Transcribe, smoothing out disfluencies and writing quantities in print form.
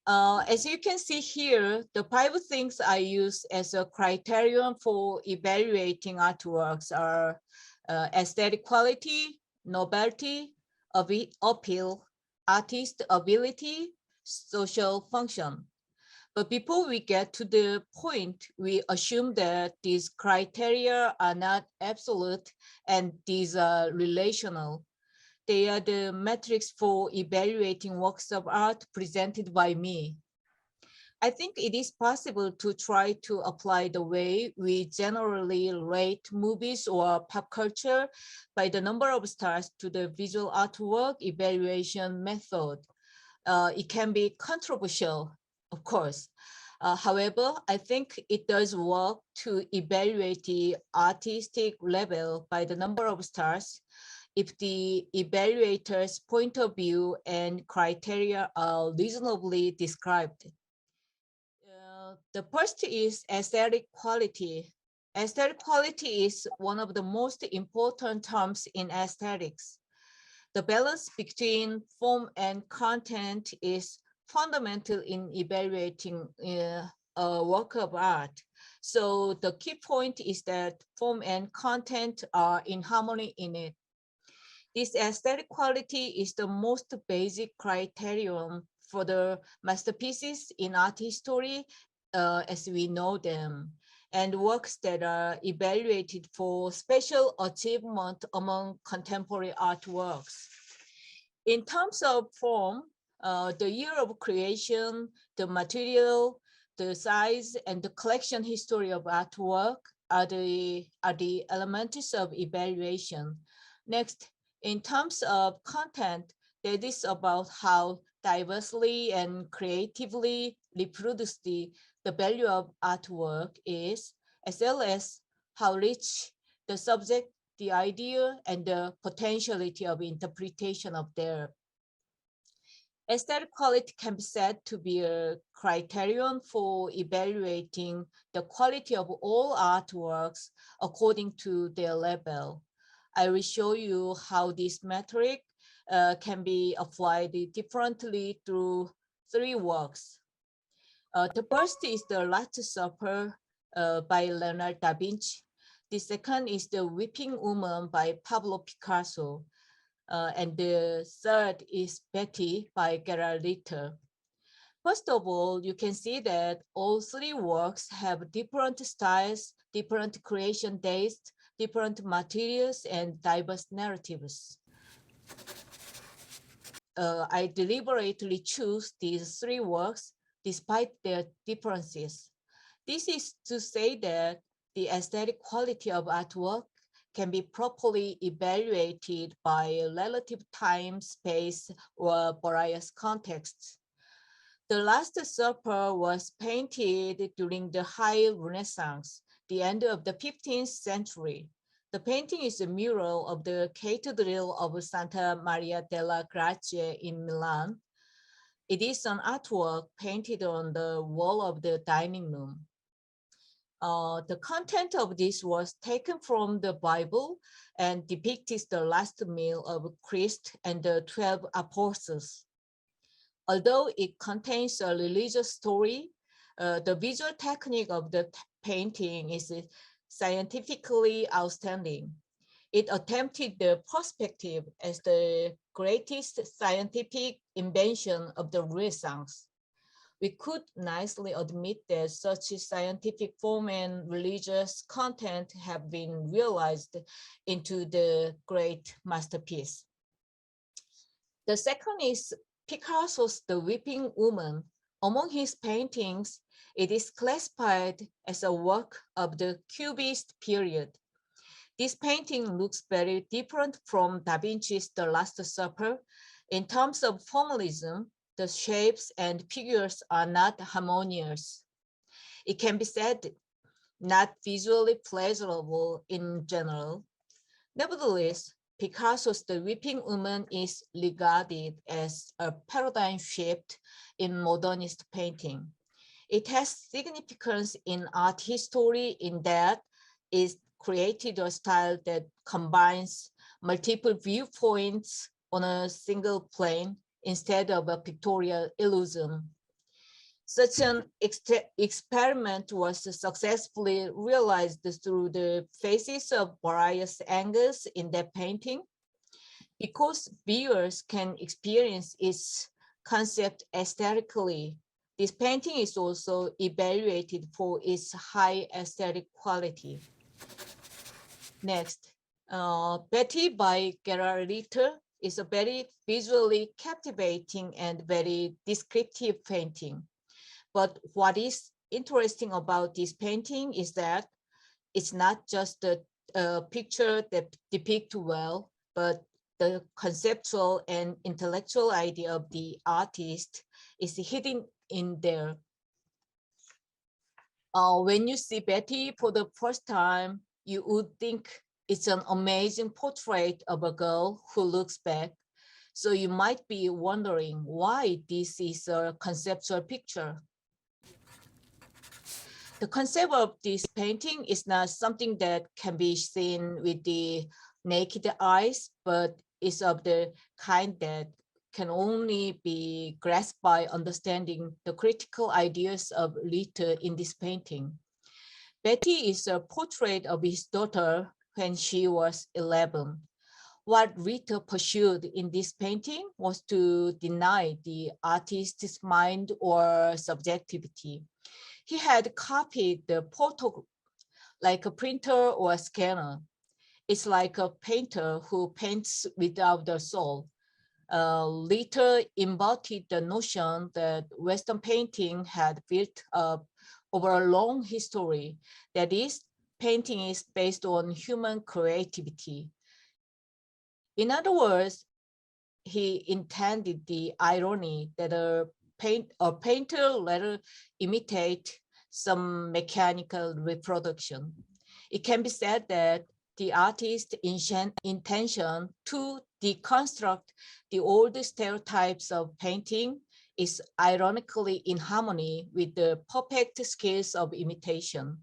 As you can see here, the 5 things I use as a criterion for evaluating artworks are aesthetic quality, novelty, appeal, artist ability, social function. But before we get to the point, we assume that these criteria are not absolute and these are relational. They are the metrics for evaluating works of art presented by me. I think it is possible to try to apply the way we generally rate movies or pop culture by the number of stars to the visual artwork evaluation method. It can be controversial, of course. However, I think it does work to evaluate the artistic level by the number of stars if the evaluator's point of view and criteria are reasonably described. The first is aesthetic quality. Aesthetic quality is one of the most important terms in aesthetics. The balance between form and content is fundamental in evaluating a work of art. So the key point is that form and content are in harmony in it. This aesthetic quality is the most basic criterion for the masterpieces in art history as we know them, and works that are evaluated for special achievement among contemporary artworks. In terms of form, the year of creation, the material, the size, and the collection history of artwork are the elements of evaluation. Next, in terms of content, that is about how diversely and creatively reproduced the value of artwork is, as well as how rich the subject, the idea, and the potentiality of interpretation of their. Aesthetic quality can be said to be a criterion for evaluating the quality of all artworks according to their level. I will show you how this metric can be applied differently through 3 works. The first is The Last Supper by Leonardo da Vinci. The second is The Weeping Woman by Pablo Picasso. And the third is Betty by Gerard Ritter. First of all, you can see that all 3 works have different styles, different creation dates, different materials, and diverse narratives. I deliberately choose these 3 works despite their differences. This is to say that the aesthetic quality of artwork can be properly evaluated by relative time, space, or various contexts. The Last Supper was painted during the High Renaissance, the end of the 15th century. The painting is a mural of the Cathedral of Santa Maria della Grazie in Milan. It is an artwork painted on the wall of the dining room. The content of this was taken from the Bible and depicts the last meal of Christ and the 12 apostles. Although it contains a religious story, the visual technique of the painting is scientifically outstanding. It attempted the perspective as the greatest scientific invention of the Renaissance. We could nicely admit that such scientific form and religious content have been realized into the great masterpiece. The second is Picasso's The Weeping Woman. Among his paintings, it is classified as a work of the Cubist period. This painting looks very different from Da Vinci's The Last Supper. In terms of formalism, the shapes and figures are not harmonious. It can be said not visually pleasurable in general. Nevertheless, Picasso's The Weeping Woman is regarded as a paradigm shift in modernist painting. It has significance in art history in that it created a style that combines multiple viewpoints on a single plane instead of a pictorial illusion. Such an experiment was successfully realized through the faces of various angles in that painting. Because viewers can experience its concept aesthetically, this painting is also evaluated for its high aesthetic quality. Next, Betty by Gerard Ritter is a very visually captivating and very descriptive painting. But what is interesting about this painting is that it's not just a picture that depicts well, but the conceptual and intellectual idea of the artist is hidden in there. When you see Betty for the first time, you would think it's an amazing portrait of a girl who looks back. So you might be wondering why this is a conceptual picture. The concept of this painting is not something that can be seen with the naked eyes, but is of the kind that can only be grasped by understanding the critical ideas of Ritter in this painting. Betty is a portrait of his daughter when she was 11. What Ritter pursued in this painting was to deny the artist's mind or subjectivity. He had copied the photo like a printer or a scanner. It's like a painter who paints without the soul. Later embodied the notion that Western painting had built up over a long history. That is, painting is based on human creativity. In other words, he intended the irony that a painter later imitate some mechanical reproduction. It can be said that the artist's intention to deconstruct the old stereotypes of painting is ironically in harmony with the perfect skills of imitation.